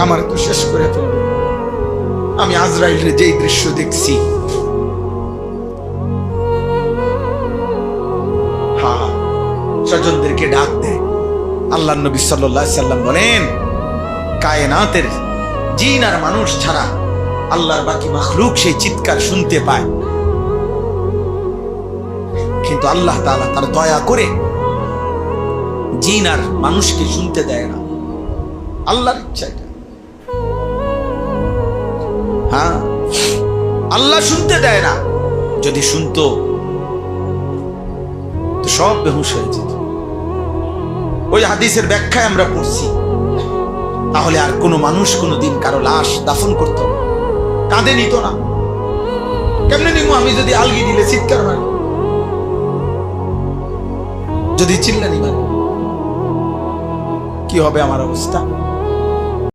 আমার তো শেষ করে ফেলবে। আমি আজরাইলের যেই দৃশ্য দেখছি, স্বজনদেরকে ডাক দেয়। আল্লাহ নবী সাল্লাল্লাহু আলাইহি সাল্লাম বলেন, কায়নাতের জিন আর মানুষ ছাড়া আল্লাহর বাকি মাখলুক সেই চিৎকার শুনতে পায়, কিন্তু আল্লাহ তাআলা তার দয়া করে জিন আর মানুষকে শুনতে দেয় না। আল্লাহর ইচ্ছা এটা। হ্যাঁ, আল্লাহ শুনতে দেয় না। যদি শুনতো তো সব বেহুশ হয়ে যেত। ওই হাদিসের ব্যাখ্যায় আমরা পড়ছি, তাহলে আর কোনো মানুষ কোনোদিন কারো লাশ দাফন করতো না, কাঁধে নিত না। কেমনে নিব? আমি যদি আলগি দিলে চিৎকার মারি, যদি চিল্লানি মারি, কি হবে আমার অবস্থা?